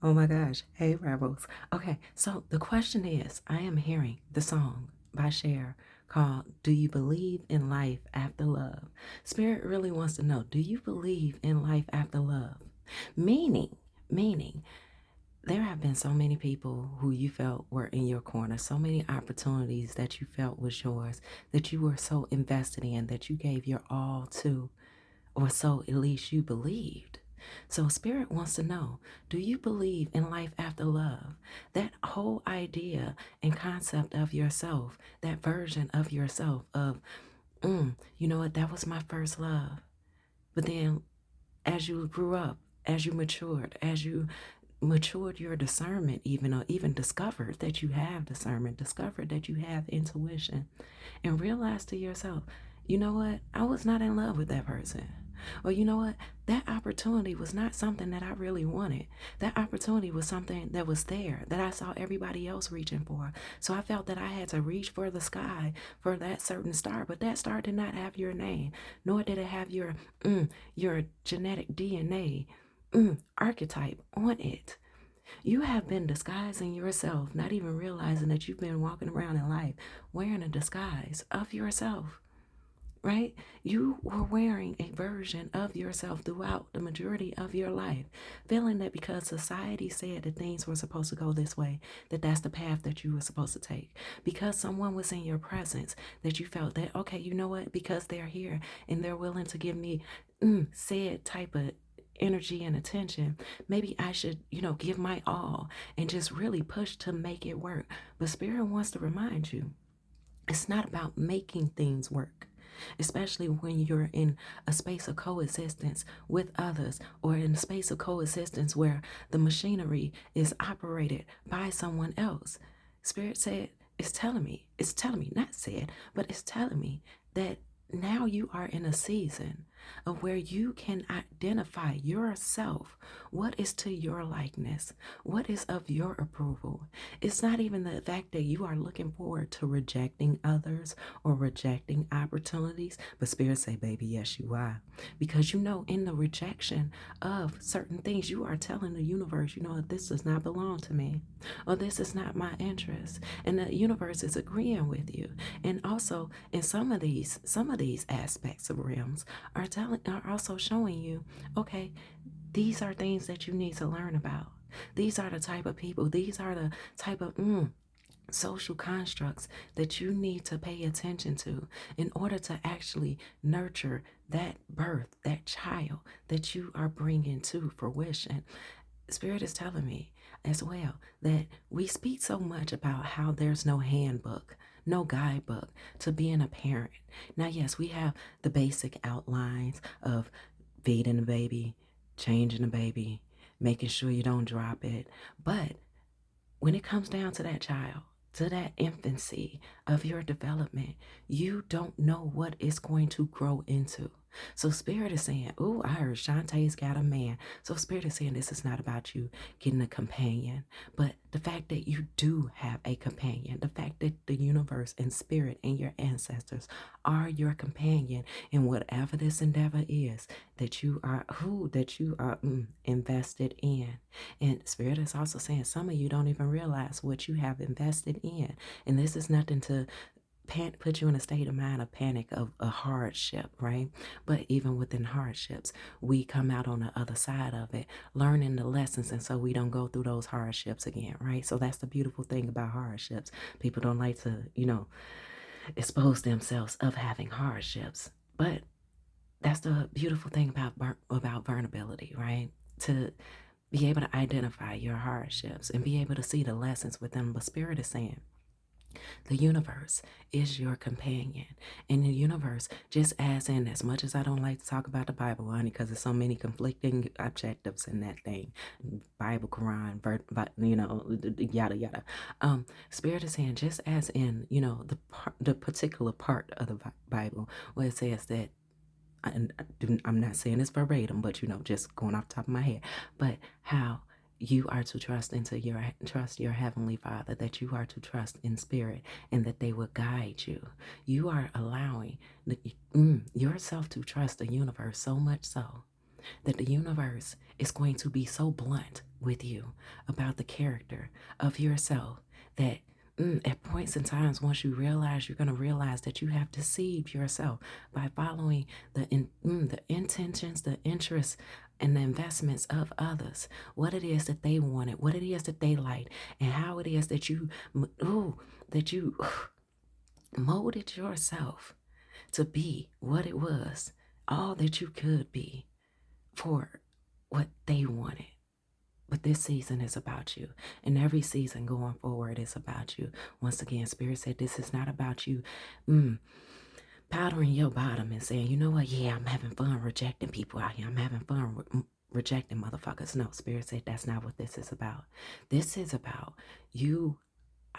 Oh my gosh. Hey, Rebels. Okay, so the question is I am hearing the song by Cher called Do You Believe in Life After Love? Spirit really wants to know, do you believe in life after love? Meaning, there have been so many people who you felt were in your corner, so many opportunities that you felt was yours, that you were so invested in, that you gave your all to, or so at least you believed. So, Spirit wants to know, do you believe in life after love? That whole idea and concept of yourself, that version of yourself of, you know what, that was my first love. But then as you grew up, as you matured your discernment, even or even discovered that you have discernment, discovered that you have intuition, and realized to yourself, you know what, I was not in love with that person. Or you know what, that opportunity was not something that I really wanted. That opportunity was something that was there that I saw everybody else reaching for. So I felt that I had to reach for the sky for that certain star, but that star did not have your name, nor did it have your genetic DNA archetype on it. You have been disguising yourself, not even realizing that you've been walking around in life wearing a disguise of yourself, right? You were wearing a version of yourself throughout the majority of your life, feeling that because society said that things were supposed to go this way, that that's the path that you were supposed to take. Because someone was in your presence, that you felt that, okay, you know what? Because they're here and they're willing to give me said type of energy and attention, maybe I should, give my all and just really push to make it work. But Spirit wants to remind you, it's not about making things work, especially when you're in a space of coexistence with others or in a space of coexistence where the machinery is operated by someone else. Spirit said, it's telling me, not said, but it's telling me that now you are in a season of where you can identify yourself. What is to your likeness? What is of your approval? It's not even the fact that you are looking forward to rejecting others or rejecting opportunities, but Spirit say, baby, yes, you are. Because you know, in the rejection of certain things, you are telling the universe, you know, this does not belong to me, or this is not my interest. And the universe is agreeing with you. And also in some of these aspects of realms are also showing you, okay, these are things that you need to learn about. These are the type of people, these are the type of social constructs that you need to pay attention to in order to actually nurture that birth, that child that you are bringing to fruition. Spirit is telling me as well that we speak so much about how there's no handbook, no guidebook to being a parent. Now, yes, we have the basic outlines of feeding the baby, changing the baby, making sure you don't drop it. But when it comes down to that child, to that infancy of your development, you don't know what it's going to grow into. So Spirit is saying, "Ooh, I heard Shantae's got a man." So Spirit is saying this is not about you getting a companion, but the fact that you do have a companion, the fact that the universe and Spirit and your ancestors are your companion in whatever this endeavor is that you are invested in. And Spirit is also saying some of you don't even realize what you have invested in. And this is nothing to put you in a state of mind of panic of a hardship, right? But even within hardships, we come out on the other side of it, learning the lessons, and so we don't go through those hardships again, right? So that's the beautiful thing about hardships. People don't like to, expose themselves of having hardships, but that's the beautiful thing about vulnerability, right? To be able to identify your hardships and be able to see the lessons within. But Spirit is saying the universe is your companion. And the universe, just as in, as much as I don't like to talk about the Bible, honey, because there's so many conflicting objectives in that thing, Bible, Quran, yada yada. Spirit is saying, just as in, the particular part of the Bible where it says that, and I'm not saying this verbatim, but just going off the top of my head, but how you are to trust your heavenly Father, that you are to trust in Spirit, and that they will guide you. You are allowing yourself to trust the universe so much so. that the universe is going to be so blunt with you about the character of yourself that at points in times, once you realize, you're going to realize that you have deceived yourself by following the intentions, the interests, and the investments of others, what it is that they wanted, what it is that they liked, and how it is that you molded yourself to be what it was, all that you could be for what they wanted. But this season is about you. And every season going forward is about you. Once again, Spirit said this is not about you powdering your bottom and saying, you know what, yeah, I'm having fun rejecting people out here. I'm having fun rejecting motherfuckers. No, Spirit said that's not what this is about. This is about you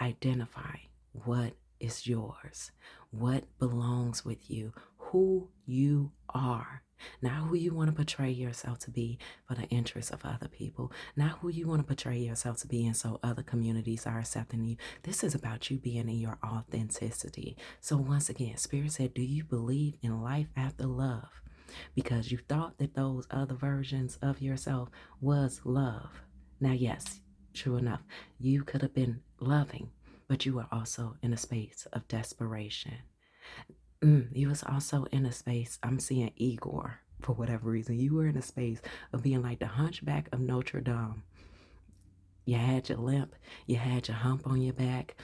identify what is yours, what belongs with you, who you are. Not who you want to portray yourself to be for the interests of other people. Not who you want to portray yourself to be and so other communities are accepting you. This is about you being in your authenticity. So once again, Spirit said, do you believe in life after love? Because you thought that those other versions of yourself was love. Now, yes, true enough, you could have been loving, but you were also in a space of desperation. You was also in a space, I'm seeing Igor, for whatever reason. You were in a space of being like the hunchback of Notre Dame. You had your limp, you had your hump on your back,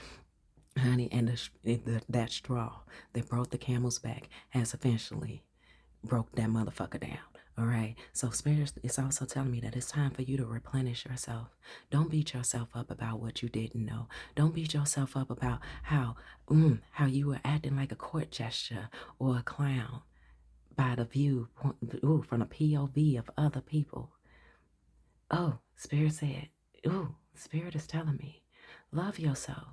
honey, and that straw that broke the camel's back has eventually broke that motherfucker down. All right. So Spirit is also telling me that it's time for you to replenish yourself. Don't beat yourself up about what you didn't know. Don't beat yourself up about how you were acting like a court gesture or a clown by the view from the POV of other people. Oh, Spirit said, Spirit is telling me, love yourself.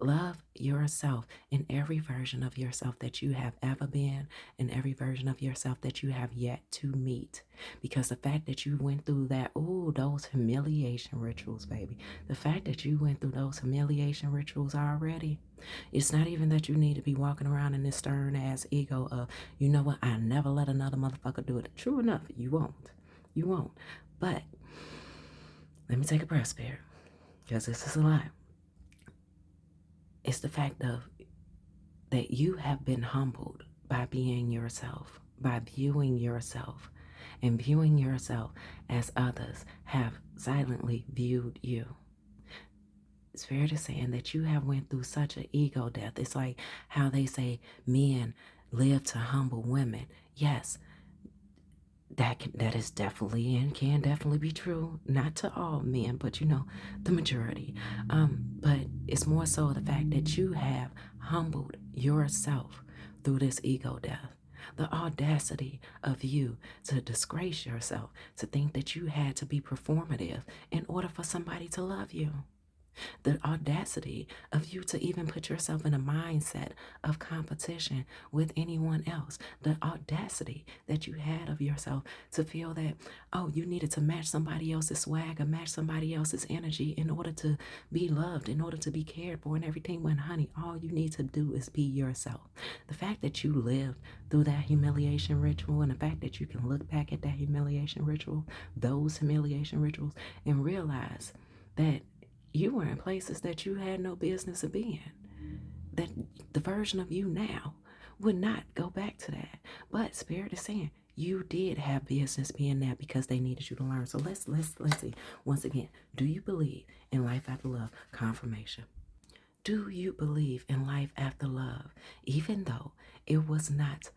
Love yourself in every version of yourself that you have ever been, and every version of yourself that you have yet to meet. Because the fact that you went through those humiliation rituals, baby, the fact that you went through those humiliation rituals already, it's not even that you need to be walking around in this stern ass ego of, you know what, I never let another motherfucker do it. True enough, you won't. You won't. But let me take a breath, Spirit, because this is a lot. It's the fact of that you have been humbled by being yourself, by viewing yourself, and viewing yourself as others have silently viewed you. Spirit is saying that you have went through such an ego death. It's like how they say men live to humble women. Yes, that is definitely and can definitely be true. Not to all men, but the majority. But it's more so the fact that you have humbled yourself through this ego death. The audacity of you to disgrace yourself, to think that you had to be performative in order for somebody to love you. The audacity of you to even put yourself in a mindset of competition with anyone else. The audacity that you had of yourself to feel that, you needed to match somebody else's swag or match somebody else's energy in order to be loved, in order to be cared for and everything, when, honey, all you need to do is be yourself. The fact that you lived through that humiliation ritual, and the fact that you can look back at that humiliation ritual, those humiliation rituals, and realize that you were in places that you had no business of being. That the version of you now would not go back to that. But Spirit is saying you did have business being there because they needed you to learn. So let's see. Once again, do you believe in life after love? Confirmation. Do you believe in life after love, even though it was not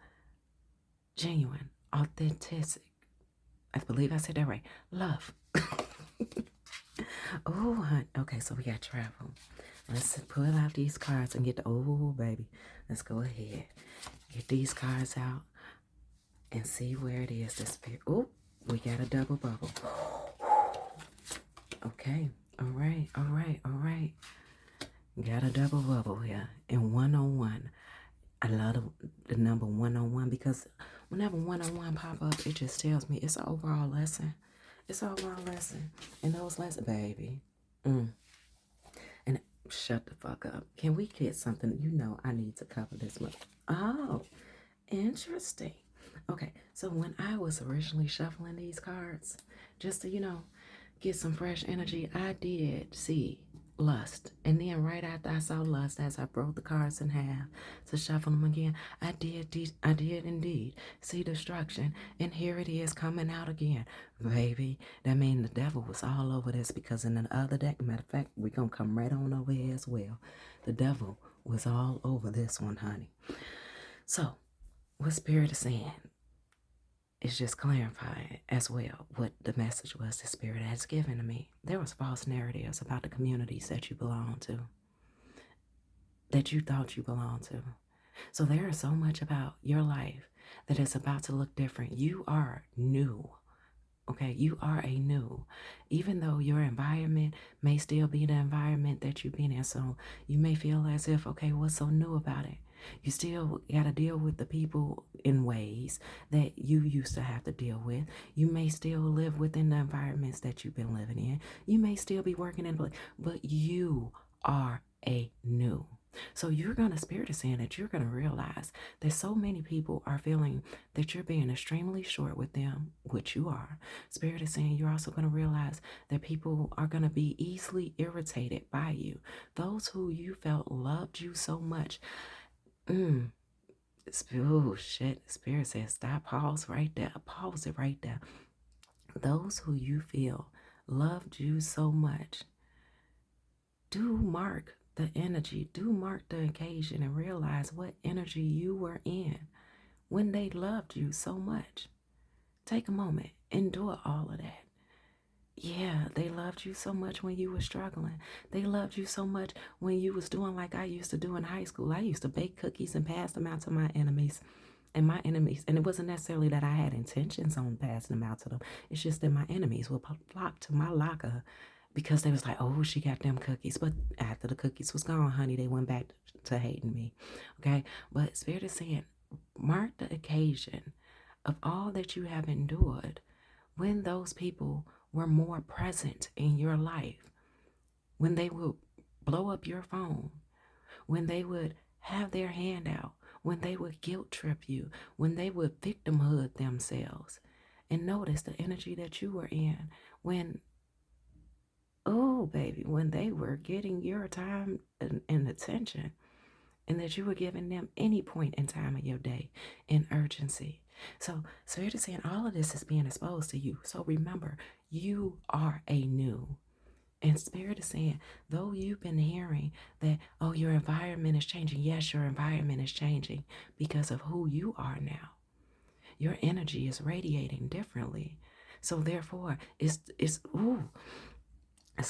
genuine, authentic? I believe I said that right. Love. Oh, okay, so we got travel. Let's pull out these cards and get baby. Let's go ahead. Get these cards out and see where it is. We got a double bubble. Okay, all right. Got a double bubble here. And one-on-one. I love the number one-on-one because whenever one-on-one pop up, it just tells me it's an overall lesson. It's an overall lesson. And those lessons, baby. And shut the fuck up. Can we get something? I need to cover this much. Oh, interesting. Okay, so when I was originally shuffling these cards, just to, get some fresh energy, I did see lust. And then right after I saw lust, as I broke the cards in half to shuffle them again, I did indeed see destruction. And here it is coming out again. Baby, that means the devil was all over this, because in the other deck, matter of fact, we're going to come right on over here as well. The devil was all over this one, honey. So, what Spirit is saying is just clarifying as well what the message was the Spirit has given to me. There was false narratives about the communities that you belong to, that you thought you belonged to. So there is so much about your life that is about to look different. You are new. Okay, you are a new, even though your environment may still be the environment that you've been in. So you may feel as if, okay, what's so new about it? You still got to deal with the people in ways that you used to have to deal with. You may still live within the environments that you've been living in. You may still be working in, but you are a new. So you're going to, Spirit is saying that you're going to realize that so many people are feeling that you're being extremely short with them, which you are. Spirit is saying you're also going to realize that people are going to be easily irritated by you. Those who you felt loved you so much. Oh, shit. Spirit says stop, pause right there. Pause it right there. Those who you feel loved you so much, do mark the energy, do mark the occasion, and realize what energy you were in when they loved you so much. Take a moment, endure all of that. Yeah, they loved you so much when you were struggling. They loved you so much when you was doing like I used to do in high school. I used to bake cookies and pass them out to my enemies. And it wasn't necessarily that I had intentions on passing them out to them. It's just that my enemies would flock to my locker because they was like, oh, she got them cookies. But after the cookies was gone, honey, they went back to hating me. Okay? But Spirit is saying, mark the occasion of all that you have endured when those people were more present in your life, when they would blow up your phone, when they would have their hand out, when they would guilt trip you, when they would victimhood themselves. And notice the energy that you were in when, oh, baby, when they were getting your time and attention, and that you were giving them any point in time of your day in urgency. So Spirit is saying all of this is being exposed to you. So remember, you are a new. And Spirit is saying, though you've been hearing that, oh, your environment is changing. Yes, your environment is changing because of who you are now. Your energy is radiating differently. So therefore, it's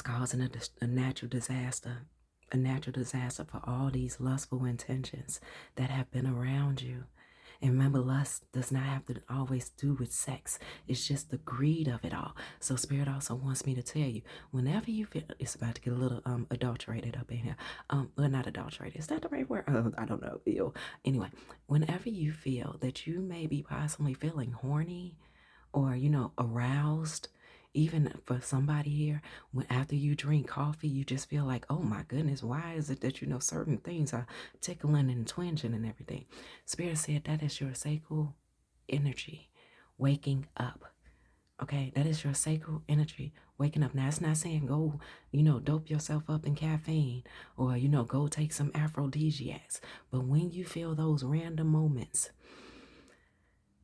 causing a natural disaster. A natural disaster for all these lustful intentions that have been around you. And remember, lust does not have to always do with sex. It's just the greed of it all. So Spirit also wants me to tell you, whenever you feel, it's about to get a little adulterated up in here. Well, not adulterated. Is that the right word? I don't know. Ew. Anyway, whenever you feel that you may be possibly feeling horny or, aroused, even for somebody here, when after you drink coffee, you just feel like, oh my goodness, why is it that certain things are tickling and twinging and everything? Spirit said that is your sacral energy waking up. Okay, that is your sacral energy waking up. Now, it's not saying go, dope yourself up in caffeine or, go take some aphrodisiacs. But when you feel those random moments,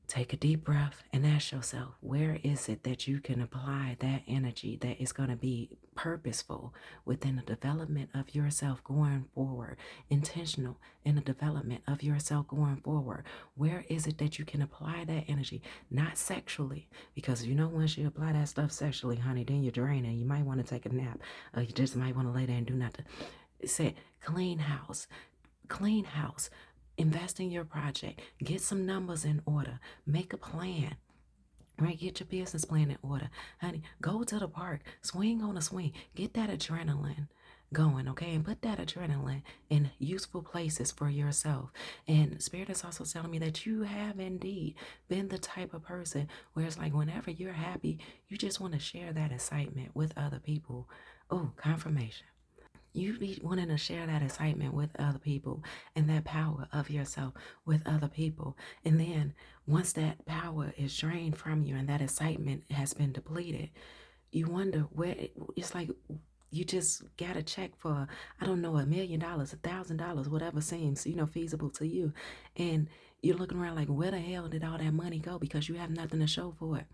take a deep breath and ask yourself, where is it that you can apply that energy that is going to be purposeful within the development of yourself going forward, intentional in the development of yourself going forward? Where is it that you can apply that energy? Not sexually, because once you apply that stuff sexually, honey, then you're draining. You might want to take a nap. You just might want to lay there and do nothing. It said, clean house. Clean house. Invest in your project. Get some numbers in order. Make a plan. Right? Get your business plan in order. Honey, go to the park. Swing on a swing. Get that adrenaline going, okay? And put that adrenaline in useful places for yourself. And Spirit is also telling me that you have indeed been the type of person where it's like whenever you're happy, you just want to share that excitement with other people. Oh, confirmation. You be wanting to share that excitement with other people and that power of yourself with other people. And then once that power is drained from you and that excitement has been depleted, you wonder where it's like you just got a check for, I don't know, $1 million, $1,000, whatever seems, feasible to you. And you're looking around like, where the hell did all that money go? Because you have nothing to show for it.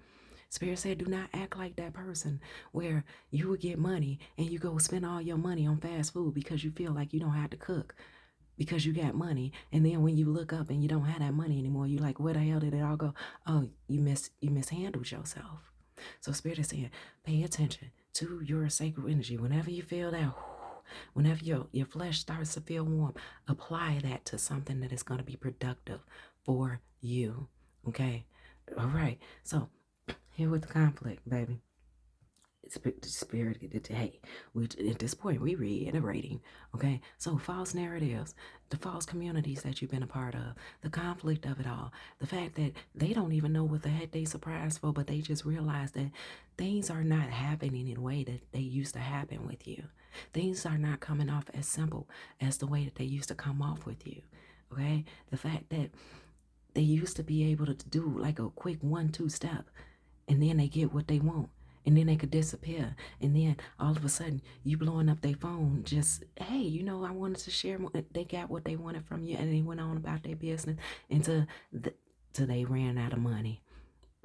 Spirit said, do not act like that person where you would get money and you go spend all your money on fast food because you feel like you don't have to cook because you got money. And then when you look up and you don't have that money anymore, you're like, where the hell did it all go? Oh, you mishandled yourself. So Spirit is saying, pay attention to your sacred energy. Whenever you feel that, whenever your flesh starts to feel warm, apply that to something that is going to be productive for you. Okay? All right. So here with the conflict, baby. Spirit, hey, at this point, we reiterating, okay? So false narratives, the false communities that you've been a part of, the conflict of it all, the fact that they don't even know what the heck they surprised for, but they just realize that things are not happening in the way that they used to happen with you. Things are not coming off as simple as the way that they used to come off with you, okay? The fact that they used to be able to do like a quick 1-2 step, and then they get what they want, and then they could disappear, and then all of a sudden you blowing up their phone, just, hey, I wanted to share more. They got what they wanted from you, and they went on about their business until till they ran out of money.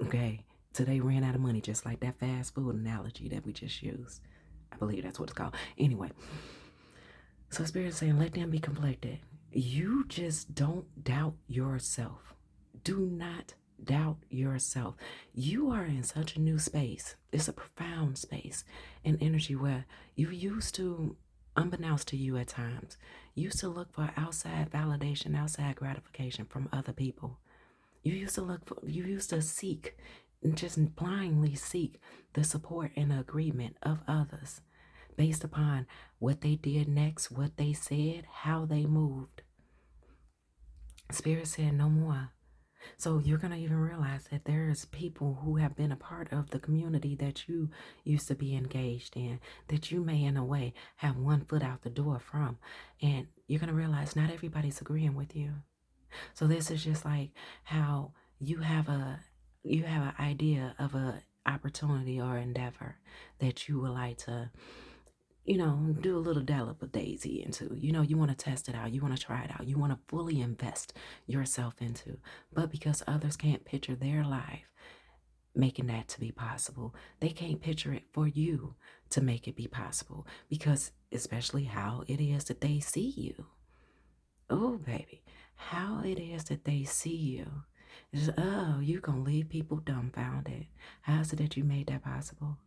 Okay, till they ran out of money, just like that fast food analogy that we just used. I believe that's what it's called. Anyway, so Spirit is saying, let them be conflicted. You just don't doubt yourself. Do not doubt yourself. You are in such a new space. It's a profound space and energy where you used to, unbeknownst to you at times, used to look for outside validation, outside gratification from other people. You used to seek, just blindly seek the support and the agreement of others based upon what they did next, what they said, how they moved. Spirit said no more. So you're going to even realize that there's people who have been a part of the community that you used to be engaged in, that you may in a way have one foot out the door from. And you're going to realize not everybody's agreeing with you. So this is just like how you have an idea of a opportunity or endeavor that you would like to do a little dollop of daisy into. You want to test it out. You want to try it out. You want to fully invest yourself into. But because others can't picture their life making that to be possible, they can't picture it for you to make it be possible, because especially how it is that they see you. Oh, baby, how it is that they see you. It's, oh, you going to leave people dumbfounded. How is it that you made that possible?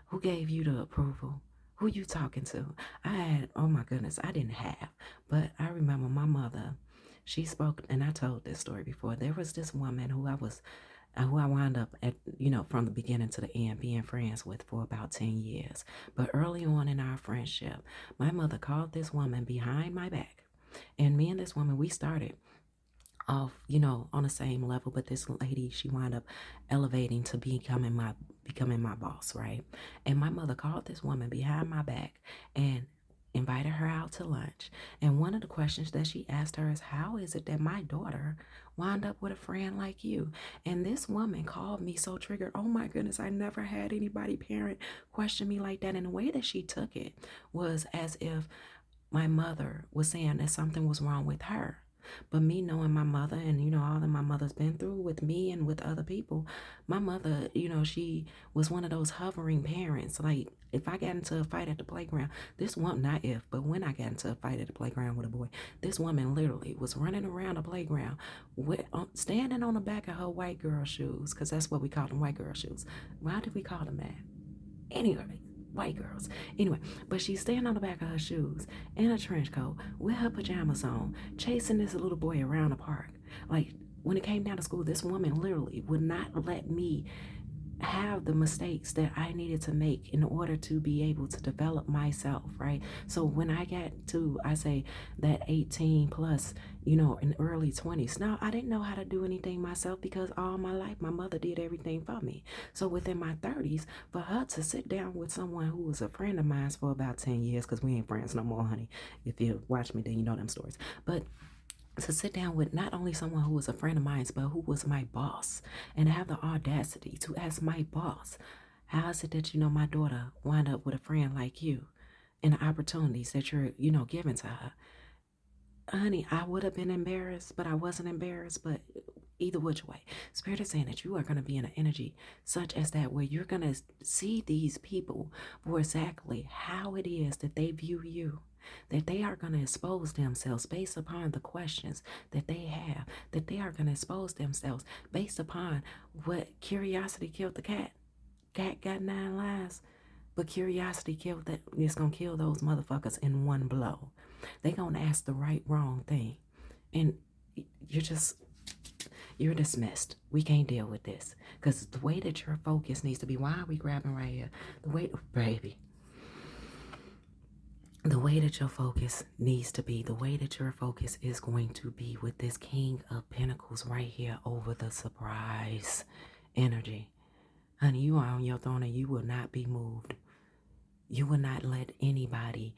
Who gave you the approval? Who you talking to? Oh my goodness, I didn't have, but I remember my mother, she spoke, and I told this story before. There was this woman who I wound up at, from the beginning to the end being friends with for about 10 years. But early on in our friendship, my mother called this woman behind my back. And me and this woman, we started off, on the same level, but this lady, she wound up elevating to becoming my boss, right? And my mother called this woman behind my back and invited her out to lunch. And one of the questions that she asked her is, how is it that my daughter wound up with a friend like you? And this woman called me so triggered. Oh my goodness, I never had anybody parent question me like that. And the way that she took it was as if my mother was saying that something was wrong with her. But me knowing my mother and, all that my mother's been through with me and with other people, my mother, she was one of those hovering parents. Like, if I got into a fight at the playground, this woman, not if, but when I got into a fight at the playground with a boy, this woman literally was running around the playground, standing on the back of her white girl shoes, because that's what we call them, white girl shoes. Why did we call them that? Anyway, white girls. Anyway, but she's standing on the back of her shoes in a trench coat with her pajamas on, chasing this little boy around the park. Like, when it came down to school, this woman literally would not let me have the mistakes that I needed to make in order to be able to develop myself, right? So when I got to, I say that 18 plus, in early 20s, now I didn't know how to do anything myself because all my life my mother did everything for me. So within my 30s, for her to sit down with someone who was a friend of mine for about 10 years, because we ain't friends no more, honey. If you watch me, then you know them stories. But to sit down with not only someone who was a friend of mine, but who was my boss, and have the audacity to ask my boss, how is it that, my daughter wind up with a friend like you and the opportunities that you're, giving to her? Honey, I would have been embarrassed, but I wasn't embarrassed. But either which way, Spirit is saying that you are going to be in an energy such as that where you're going to see these people for exactly how it is that they view you. That they are going to expose themselves based upon the questions that they have. That they are going to expose themselves based upon what curiosity killed the cat. Cat got 9 lives, but curiosity killed that. It's going to kill those motherfuckers in one blow. They going to ask the right, wrong thing. And you're dismissed. We can't deal with this. Because the way that your focus needs to be, why are we grabbing right here? Baby, the way that your focus needs to be, the way that your focus is going to be with this King of Pentacles right here over the surprise energy. Honey, you are on your throne and you will not be moved. You will not let anybody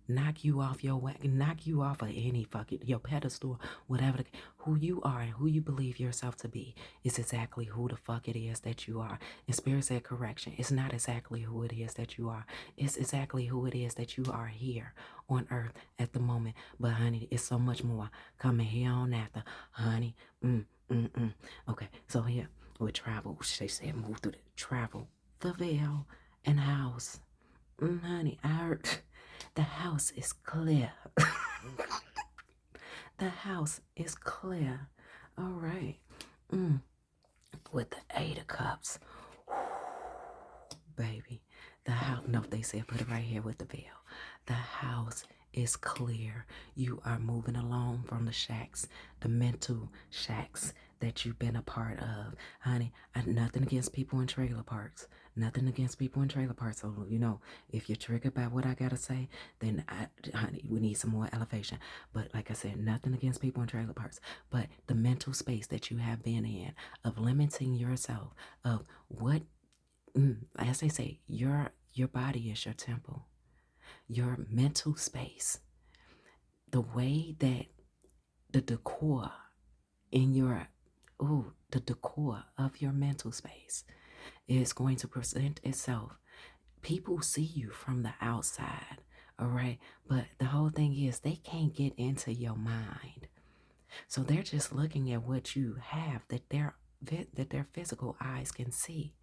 knock you off your wagon, knock you off of any fucking your pedestal, whatever. Who you are and who you believe yourself to be is exactly who the fuck it is that you are. And Spirit said correction. It's not exactly who it is that you are. It's exactly who it is that you are here on earth at the moment. But honey, it's so much more coming here on after, honey. Okay, so here with travel, they said move through the travel, the veil, and house. Honey, I heard the house is clear. The house is clear. All right. With the 8 of Cups. Baby. The house, no, they said put it right here with the veil. The house is clear. You are moving along from the shacks, the mental shacks that you've been a part of. Honey, nothing against people in trailer parks. Nothing against people in trailer parks. So, if you're triggered by what I got to say, then, honey, we need some more elevation. But like I said, nothing against people in trailer parks. But the mental space that you have been in of limiting yourself, of what, as they say, your body is your temple. Your mental space, the way that the decor in the decor of your mental space is going to present itself. People see you from the outside, all right? But the whole thing is they can't get into your mind. So they're just looking at what you have that their physical eyes can see.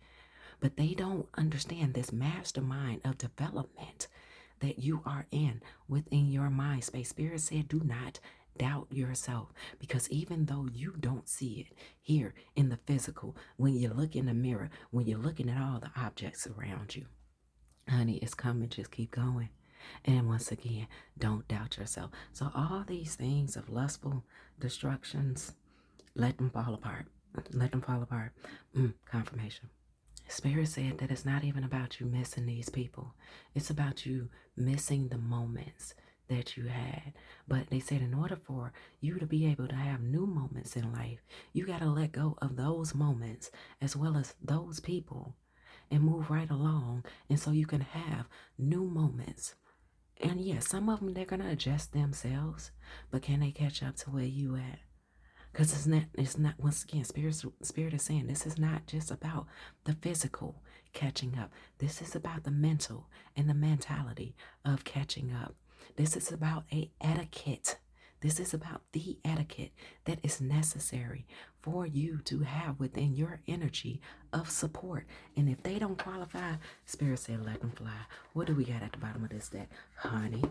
But they don't understand this mastermind of development that you are in within your mind space. Spirit said, do not doubt yourself, because even though you don't see it here in the physical, when you look in the mirror, when you're looking at all the objects around you, honey, it's coming. Just keep going. And once again, don't doubt yourself. So all these things of lustful destructions, let them fall apart. Let them fall apart. Confirmation. Spirit said that it's not even about you missing these people. It's about you missing the moments that you had. But they said in order for you to be able to have new moments in life, you got to let go of those moments as well as those people and move right along. And so you can have new moments. And yes, some of them, they're going to adjust themselves. But can they catch up to where you at? Because it's not, once again, Spirit is saying this is not just about the physical catching up. This is about the mental and the mentality of catching up. This is about a etiquette. This is about the etiquette that is necessary for you to have within your energy of support. And if they don't qualify, Spirit said let them fly. What do we got at the bottom of this deck? Honey.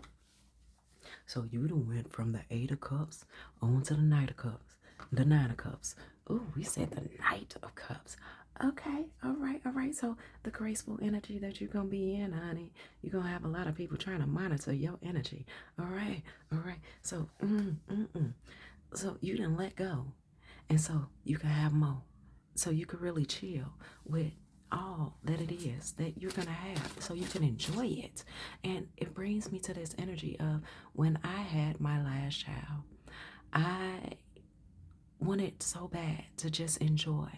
So you done went from the 8 of Cups on to the Knight of Cups. The 9 of Cups. Oh, we said the Knight of Cups. Okay, all right. So the graceful energy that you're going to be in, honey, you're going to have a lot of people trying to monitor your energy. All right. So, so you didn't let go. And so you can have more. So you can really chill with all that it is that you're going to have so you can enjoy it. And it brings me to this energy of when I had my last child, I wanted so bad to just enjoy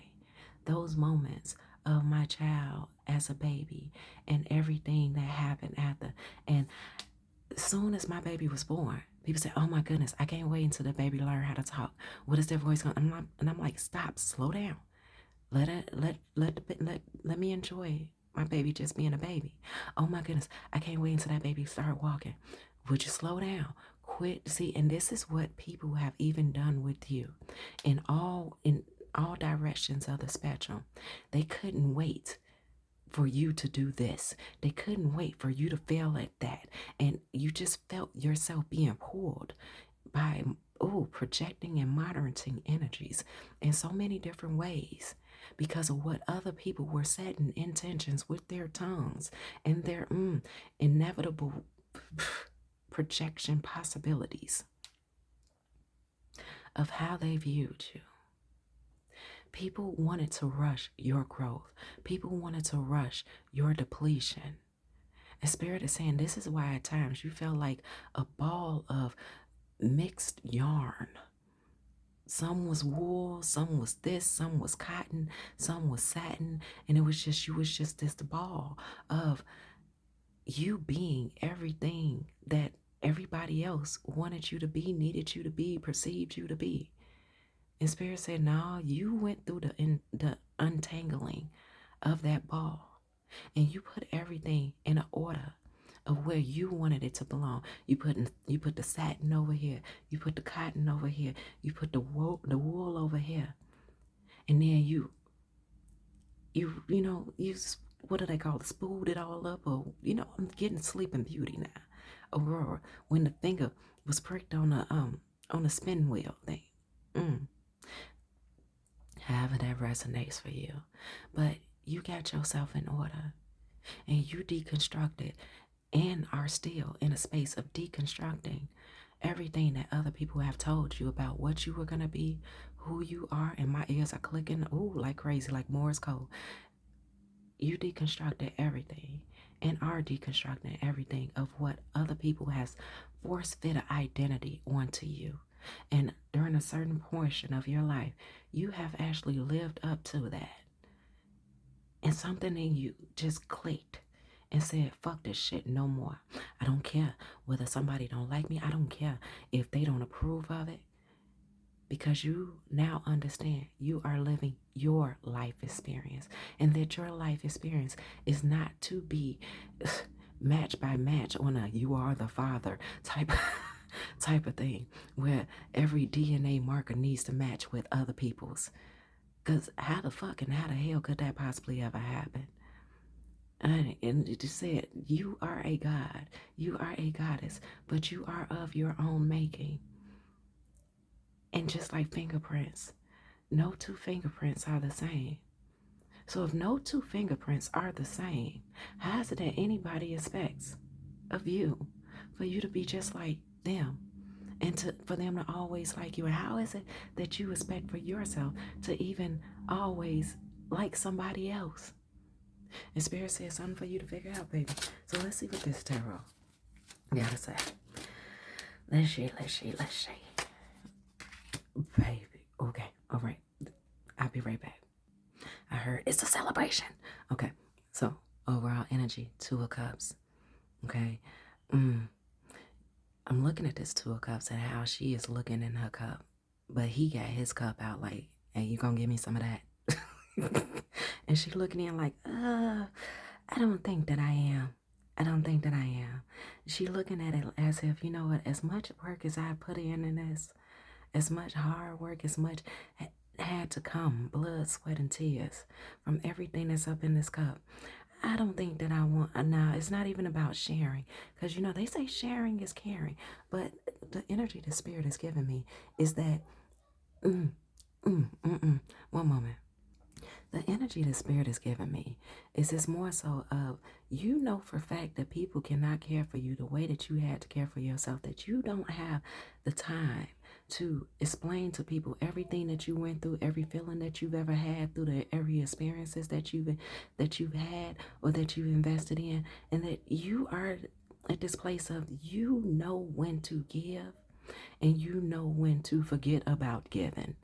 those moments of my child as a baby and everything that happened after. And as soon as my baby was born, people said, "Oh my goodness, I can't wait until the baby learn how to talk. What is their voice going?" And I'm like, "Stop, slow down. Let me enjoy my baby just being a baby. Oh my goodness, I can't wait until that baby start walking. Would you slow down? Quit. See, and this is what people have even done with you, in all directions of the spectrum. They couldn't wait for you to do this. They couldn't wait for you to fail at that. And you just felt yourself being pulled by projecting and monitoring energies in so many different ways because of what other people were setting intentions with their tongues and their inevitable projection possibilities of how they viewed you. People wanted to rush your growth. People wanted to rush your depletion. And Spirit is saying this is why at times you felt like a ball of mixed yarn. Some was wool, some was this, some was cotton, some was satin, and you was just this ball of you being everything that everybody else wanted you to be, needed you to be, perceived you to be. And Spirit said, no, you went through the untangling of that ball and you put everything in an order of where you wanted it to belong. You put the satin over here, you put the cotton over here, you put the wool over here, and then you what do they call it? Spooled it all up, or I'm getting Sleeping Beauty now. Aurora, when the finger was pricked on the spin wheel thing. However that resonates for you. But you got yourself in order and you deconstructed and are still in a space of deconstructing everything that other people have told you about what you were going to be, who you are. And my ears are clicking, like crazy, like Morse code. You deconstructed everything and are deconstructing everything of what other people has force-fit an identity onto you. And during a certain portion of your life, you have actually lived up to that. And something in you just clicked and said, fuck this shit no more. I don't care whether somebody don't like me. I don't care if they don't approve of it. Because you now understand you are living your life experience. And that your life experience is not to be match by match on a you are the father type of thing where every DNA marker needs to match with other people's. Because how the fuck and how the hell could that possibly ever happen? And it just said, you are a god, you are a goddess, but you are of your own making. And just like fingerprints, no two fingerprints are the same. So if no two fingerprints are the same, how is it that anybody expects of you for you to be just like them and for them to always like you? And how is it that you expect for yourself to even always like somebody else? And Spirit says something for you to figure out, baby. So let's see what this tarot gotta say. Let's see. Baby. Okay. All right. I'll be right back. I heard it's a celebration. Okay. So overall energy, 2 of Cups. Okay. I'm looking at this 2 of Cups and how she is looking in her cup. But he got his cup out like, hey, you gonna give me some of that? And she looking in like, I don't think that I am. She looking at it as if, you know what, as much work as I put in this, as much hard work, as much had to come, blood, sweat, and tears from everything that's up in this cup. I don't think that I want, now it's not even about sharing, because they say sharing is caring, but the energy the Spirit is giving me is that, one moment. The energy the Spirit is giving me is this more so of, for a fact that people cannot care for you the way that you had to care for yourself, that you don't have the time to explain to people everything that you went through, every feeling that you've ever had through the every experiences that you've had or that you've invested in, and that you are at this place of you know when to give and you know when to forget about giving.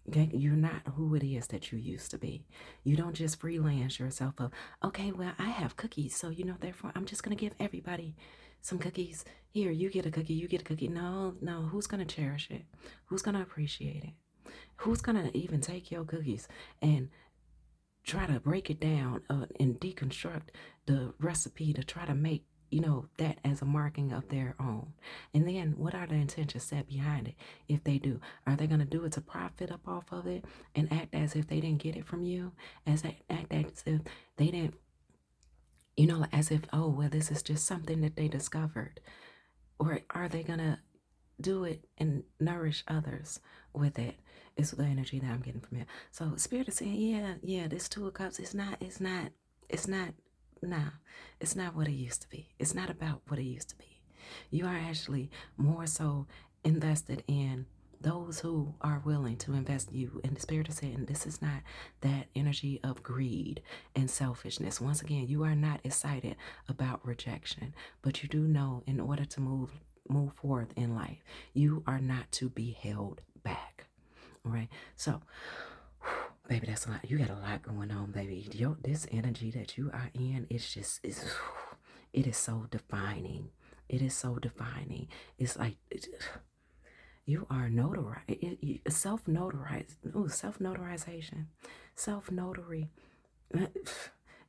Okay, you're not who it is that you used to be. You don't just freelance yourself up. Okay, well, I have cookies, so therefore I'm just gonna give everybody some cookies. Here, you get a cookie, you get a cookie. No, no, who's gonna cherish it? Who's gonna appreciate it? Who's gonna even take your cookies and try to break it down and deconstruct the recipe to try to make that as a marking of their own? And then what are the intentions set behind it? If they do, are they going to do it to profit up off of it and act as if they didn't get it from you, act as if they didn't, as if, oh well, this is just something that they discovered? Or are they going to do it and nourish others with it? Is the energy that I'm getting from it. So Spirit is saying, yeah, this Two of Cups, it's not, nah, it's not what it used to be. It's not about what it used to be. You are actually more so invested in those who are willing to invest in you. And the Spirit is saying, this is not that energy of greed and selfishness. Once again, you are not excited about rejection, but you do know in order to move forth in life, you are not to be held back. All right. So, baby, that's a lot. You got a lot going on, baby. This energy that you are in, it is so defining. It is so defining. It's like you are notarized. Self-notarization, self-notary.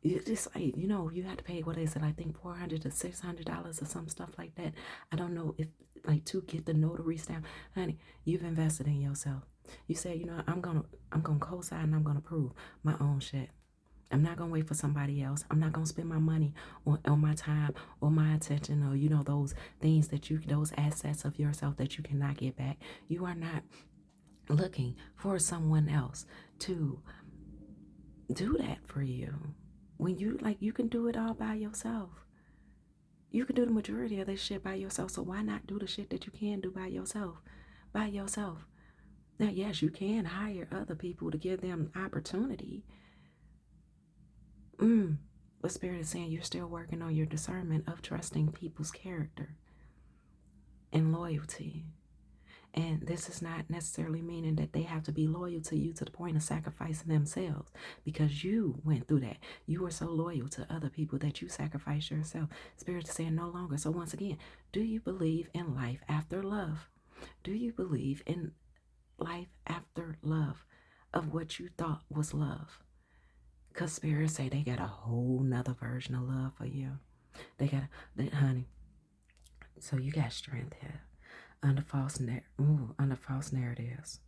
You just like you have to pay, what is it? I think $400 to $600 or some stuff like that. I don't know if like to get the notary stamp, honey. You've invested in yourself. You say, I'm gonna co-sign and I'm gonna prove my own shit. I'm not gonna wait for somebody else. I'm not gonna spend my money on my time or my attention or those things those assets of yourself that you cannot get back. You are not looking for someone else to do that for you. When you can do it all by yourself. You can do the majority of this shit by yourself. So why not do the shit that you can do by yourself? By yourself. Now, yes, you can hire other people to give them opportunity. But Spirit is saying you're still working on your discernment of trusting people's character and loyalty. And this is not necessarily meaning that they have to be loyal to you to the point of sacrificing themselves, because you went through that. You were so loyal to other people that you sacrificed yourself. Spirit is saying no longer. So once again, do you believe in life after love? Do you believe in life after love of what you thought was love? Because Spirit say they got a whole nother version of love for you. Honey, so you got strength here under false narratives.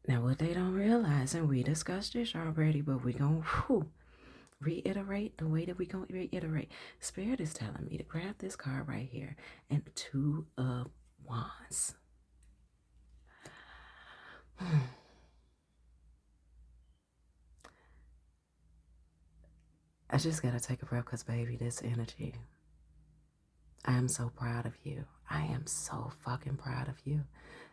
Now, what they don't realize, and we discussed this already, but we gonna reiterate the way that we gonna reiterate. Spirit is telling me to grab this card right here and Two of Wands. I just gotta take a breath because, baby, this energy. I am so proud of you. I am so fucking proud of you.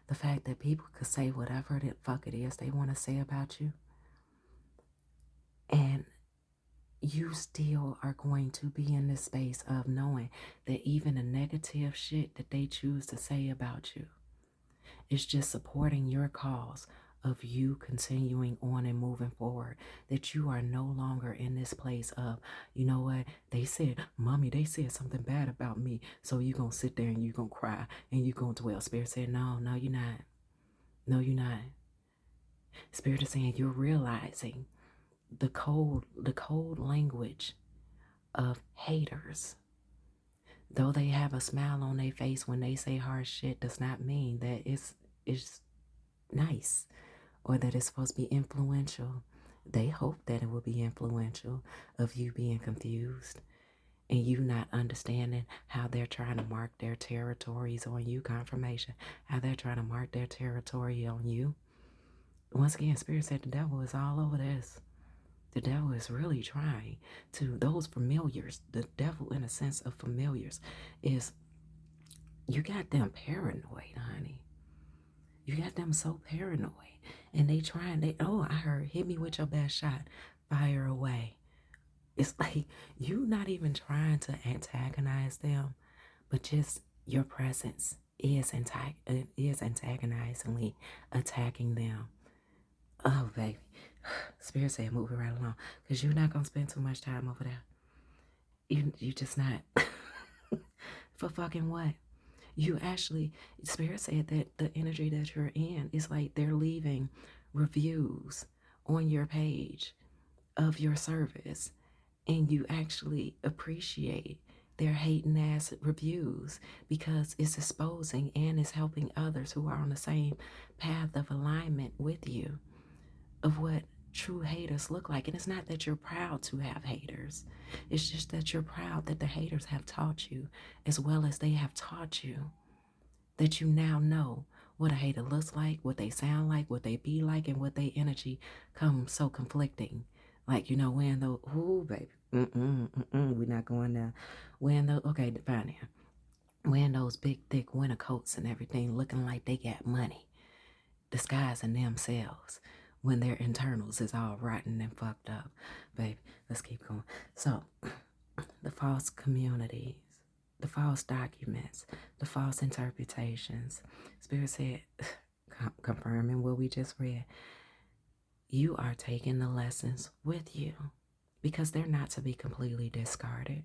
The fact that people could say whatever the fuck it is they want to say about you, and you still are going to be in this space of knowing that even the negative shit that they choose to say about you is just supporting your cause of you continuing on and moving forward. That you are no longer in this place of, you know what, they said, mommy, they said something bad about me, so you're going to sit there and you're going to cry and you're going to dwell. Spirit said, no, you're not. No, you're not. Spirit is saying you're realizing the cold language of haters. Though they have a smile on their face when they say hard shit, does not mean that it's nice or that it's supposed to be influential. They hope that it will be influential of you being confused and you not understanding how they're trying to mark their territories on you. Confirmation, how they're trying to mark their territory on you. Once again, Spirit said the devil is all over this. The devil is really trying to, those familiars, the devil in a sense of familiars is, you got them paranoid, honey. You got them so paranoid. And they trying, oh, I heard, hit me with your best shot, fire away. It's like you not even trying to antagonize them, but just your presence is antagonizingly attacking them. Oh, baby. Spirit said move it right along. Because you're not going to spend too much time over there. You just not. For fucking what? You actually, Spirit said that the energy that you're in is like they're leaving reviews on your page of your service, and you actually appreciate their hating ass reviews because it's exposing and it's helping others who are on the same path of alignment with you of what true haters look like. And it's not that you're proud to have haters, it's just that you're proud that the haters have taught you as well as they have taught you, that you now know what a hater looks like, what they sound like, what they be like, and what their energy comes so conflicting. Like, wearing the, ooh, baby, we're not going there. Wearing the, okay, fine here. Wearing those big, thick winter coats and everything, looking like they got money, disguising themselves when their internals is all rotten and fucked up. Baby, let's keep going. So, the false communities, the false documents, the false interpretations. Spirit said, confirming what we just read, you are taking the lessons with you because they're not to be completely discarded.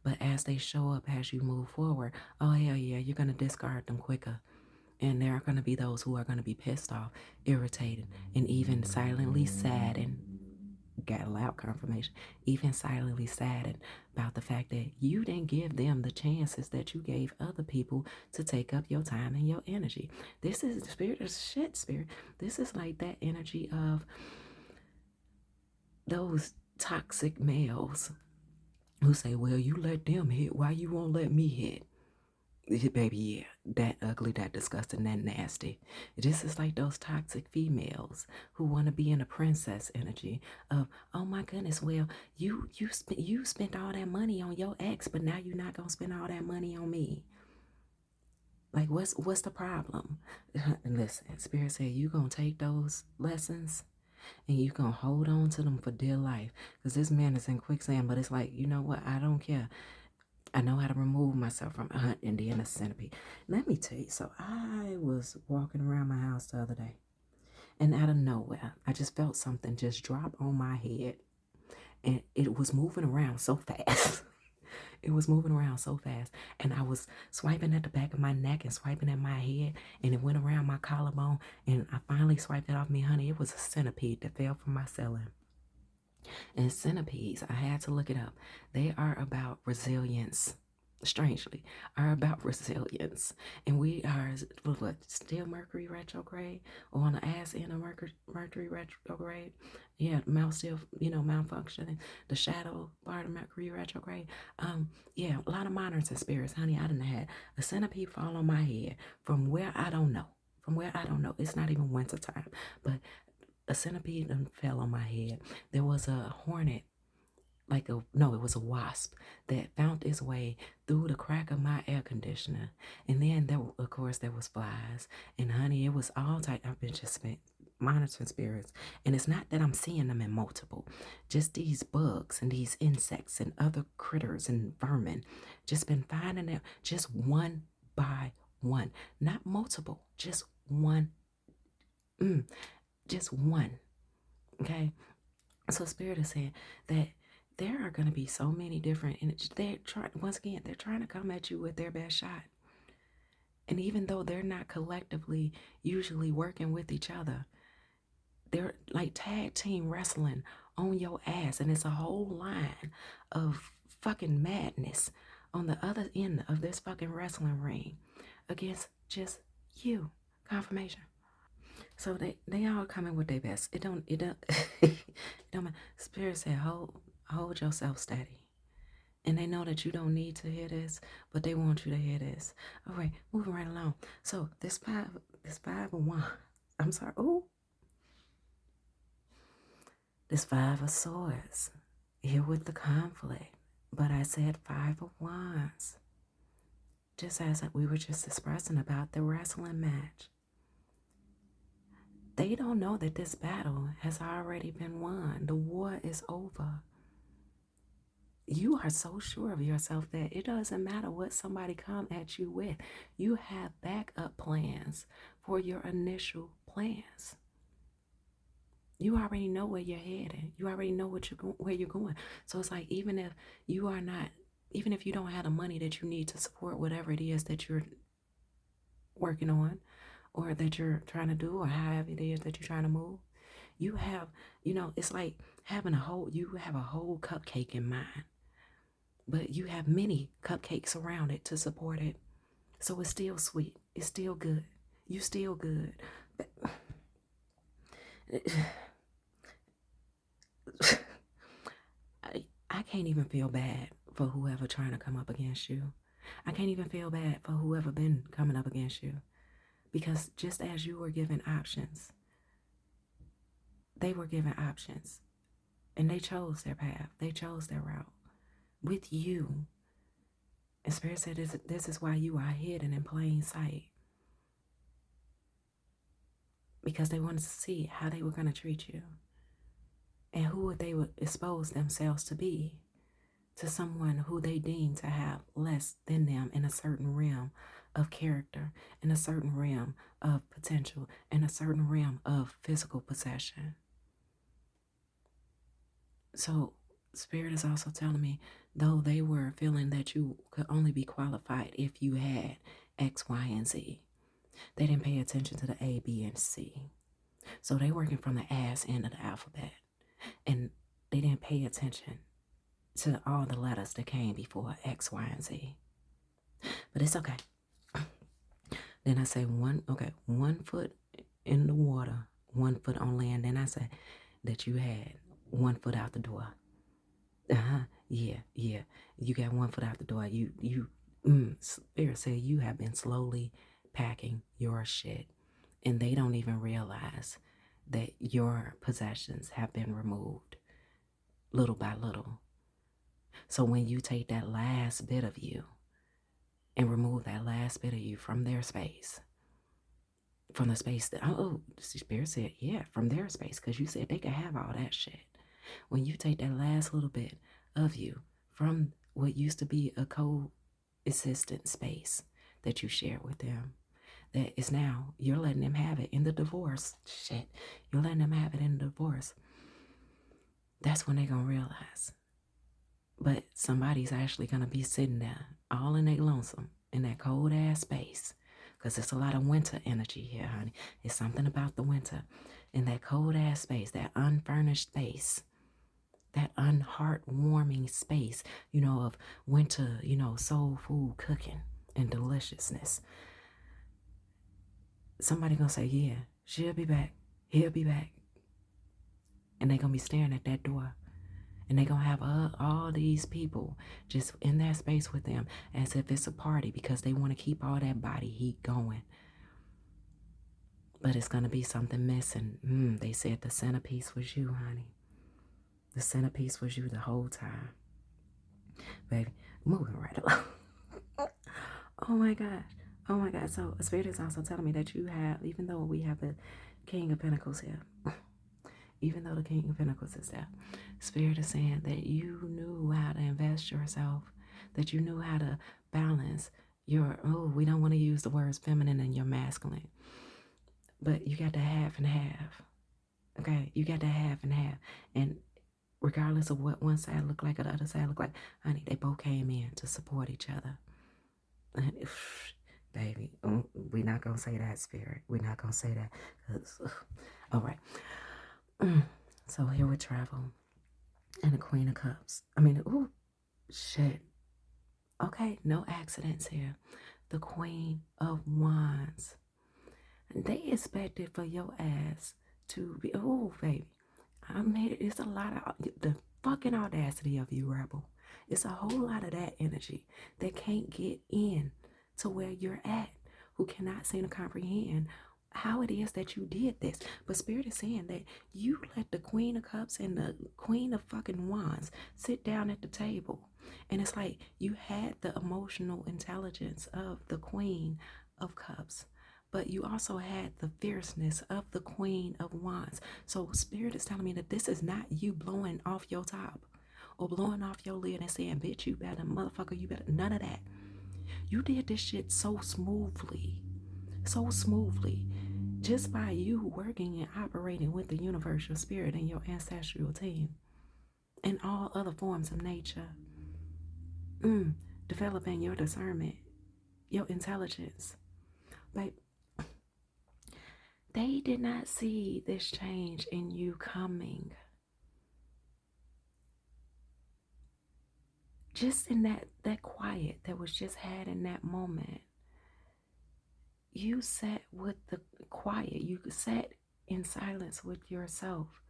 But as they show up as you move forward, oh, hell yeah, you're going to discard them quicker. And there are going to be those who are going to be pissed off, irritated, and even silently saddened. Got a loud confirmation, even silently saddened about the fact that you didn't give them the chances that you gave other people to take up your time and your energy. This is the spirit of shit, spirit. This is like that energy of those toxic males who say, well, you let them hit, why you won't let me hit? Baby, yeah, that ugly, that disgusting, that nasty. This is like those toxic females who want to be in a princess energy of, oh my goodness, well, you spent all that money on your ex, but now you're not gonna spend all that money on me. Like, what's the problem? Listen, Spirit said you gonna take those lessons and you gonna hold on to them for dear life, because this man is in quicksand. But it's like, you know what? I don't care. I know how to remove myself from a hunt and then a centipede. Let me tell you. So I was walking around my house the other day, and out of nowhere, I just felt something just drop on my head, and it was moving around so fast. It was moving around so fast, and I was swiping at the back of my neck and swiping at my head, and it went around my collarbone, and I finally swiped it off me, honey. It was a centipede that fell from my ceiling. And centipedes, I had to look it up. They are about resilience. Strangely, are about resilience, and we are what, still Mercury retrograde, or on the ass end of Mercury retrograde. Yeah, mouth still malfunctioning. The shadow part of Mercury retrograde. Yeah, a lot of monitors and spirits, honey. I done had a centipede fall on my head from where I don't know. From where I don't know. It's not even winter time, but a centipede fell on my head. There was a hornet, it was a wasp that found its way through the crack of my air conditioner. And then of course there was flies. And honey, it was all type. I've been just spent monitoring spirits. And it's not that I'm seeing them in multiple. Just these bugs and these insects and other critters and vermin. Just been finding them just one by one. Not multiple. Just one. Just one. Okay. So Spirit is saying that there are going to be so many different, and they're trying to come at you with their best shot. And even though they're not collectively usually working with each other, they're like tag team wrestling on your ass, and it's a whole line of fucking madness on the other end of this fucking wrestling ring against just you. Confirmation. So they all coming with their best. It don't it don't matter. Spirit said hold yourself steady. And they know that you don't need to hear this, but they want you to hear this. All right, moving right along. So this five of wands. I'm sorry. Oh, this 5 of swords. Here with the conflict. But I said 5 of wands. Just as we were just expressing about the wrestling match. They don't know that this battle has already been won. The war is over. You are so sure of yourself that it doesn't matter what somebody come at you with. You have backup plans for your initial plans. You already know where you're headed. You already know where you're going. So it's like even if you don't have the money that you need to support whatever it is that you're working on or that you're trying to do or however it is that you're trying to move, you have, it's like you have a whole cupcake in mind, but you have many cupcakes around it to support it. So it's still sweet. It's still good. You still good. I can't even feel bad for whoever trying to come up against you. I can't even feel bad for whoever been coming up against you. Because just as you were given options, they were given options. And they chose their path. They chose their route with you. And Spirit said this is why you are hidden in plain sight. Because they wanted to see how they were going to treat you. And who they would expose themselves to be to someone who they deem to have less than them in a certain realm of character, in a certain realm of potential, in a certain realm of physical possession. So Spirit is also telling me, though they were feeling that you could only be qualified if you had X, Y, and Z, they didn't pay attention to the A, B, and C. So they working from the ass end of the alphabet. And they didn't pay attention to all the letters that came before X, Y, and Z. But it's okay. Then I say one foot in the water, 1 foot on land. Then I say that you had 1 foot out the door. Yeah. You got 1 foot out the door. Spirit said you have been slowly packing your shit. And they don't even realize that your possessions have been removed little by little. So when you take that last bit of you and remove that last bit of you from their space, from the space that, Spirit said, yeah, from their space, because you said they could have all that shit. When you take that last little bit of you from what used to be a co-existent space that you share with them, that is now, you're letting them have it in the divorce. Shit, you're letting them have it in the divorce. That's when they're going to realize. But somebody's actually going to be sitting there all in their lonesome in that cold ass space, because it's a lot of winter energy here, honey. It's something about the winter in that cold ass space, that unfurnished space, that unheartwarming space, of winter, soul food cooking and deliciousness. Somebody gonna say, yeah, she'll be back. He'll be back. And they gonna be staring at that door. And they gonna have all these people just in that space with them as if it's a party, because they want to keep all that body heat going. But it's gonna be something missing. They said the centerpiece was you, honey. The centerpiece was you the whole time. Baby, moving right along. Oh my gosh. So Spirit is also telling me that you have, even though we have the King of Pentacles here, even though the King of Pentacles is there, Spirit is saying that you knew how to invest yourself, that you knew how to balance your, we don't want to use the words feminine and your masculine, but you got to half and half. Okay, you got to half and half. And regardless of what one side look like or the other side look like, honey, they both came in to support each other. Baby, we're not going to say that, Spirit. We're not going to say that. All right. So here we travel. And the Queen of Cups. Shit. Okay, no accidents here. The Queen of Wands. They expected for your ass to be, baby. It's a lot of the fucking audacity of you, Rebel. It's a whole lot of that energy that can't get in to where you're at, who cannot seem to comprehend how it is that you did this. But Spirit is saying that you let the Queen of Cups and the Queen of fucking Wands sit down at the table. And it's like you had the emotional intelligence of the Queen of Cups, but you also had the fierceness of the Queen of Wands. So Spirit is telling me that this is not you blowing off your top or blowing off your lid and saying, bitch, you better, motherfucker, you better. None of that. You did this shit so smoothly. So smoothly. Just by you working and operating with the universal spirit and your ancestral team and all other forms of nature. Developing your discernment, your intelligence. Like, they did not see this change in you coming. Just in that quiet that was just had in that moment. You sat with the quiet. You sat in silence with yourself.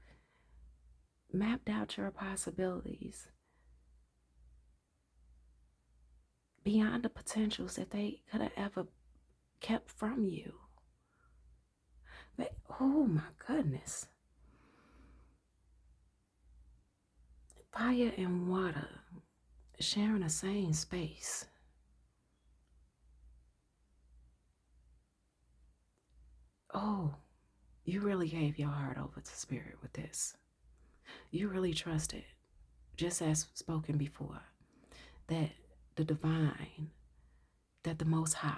Mapped out your possibilities beyond the potentials that they could have ever kept from you. But, oh my goodness. Fire and water sharing the same space. Oh, you really gave your heart over to Spirit with this. You really trusted, just as spoken before, that the divine, that the Most High,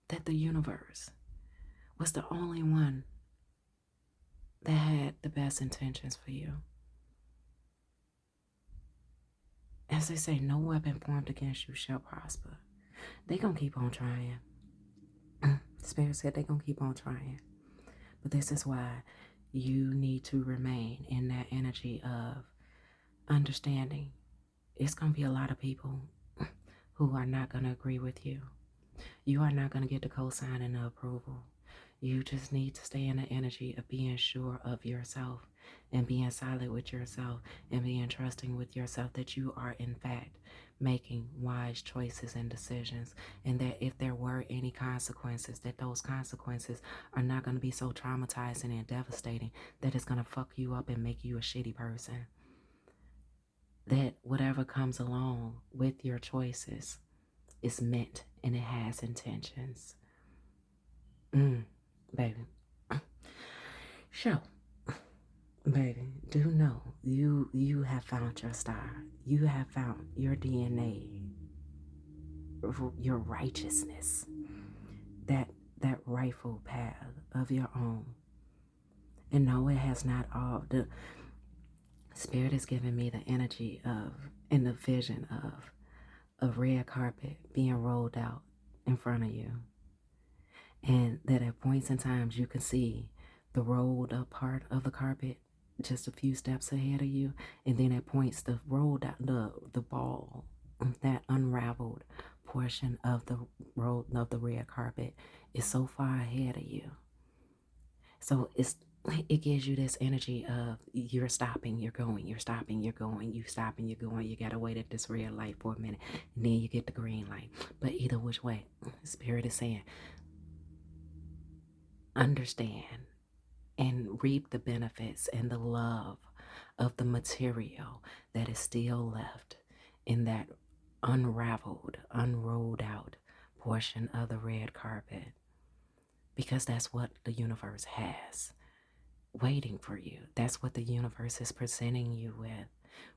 that the universe was the only one that had the best intentions for you. As they say, no weapon formed against you shall prosper. They gonna keep on trying. Spirit said they gonna keep on trying. But this is why you need to remain in that energy of understanding. It's gonna be a lot of people who are not gonna agree with you. You are not gonna get the cosign and the approval. You just need to stay in the energy of being sure of yourself and being solid with yourself and being trusting with yourself that you are in fact making wise choices and decisions, and that if there were any consequences, that those consequences are not going to be so traumatizing and devastating that it's going to fuck you up and make you a shitty person. That whatever comes along with your choices is meant and it has intentions. Baby. So, baby, do know you have found your star. You have found your DNA, your righteousness, that rightful path of your own. And no, it has not all. The Spirit is giving me the energy of and the vision of a red carpet being rolled out in front of you. And that at points in times you can see the rolled up part of the carpet just a few steps ahead of you, and then at points the rolled out the ball, that unraveled portion of the roll of the red carpet is so far ahead of you. So it gives you this energy of you're stopping, you're going, you're stopping, you're going, you stopping, you're going. You gotta wait at this red light for a minute, and then you get the green light. But either which way, Spirit is saying, understand and reap the benefits and the love of the material that is still left in that unraveled, unrolled out portion of the red carpet. Because that's what the universe has waiting for you. That's what the universe is presenting you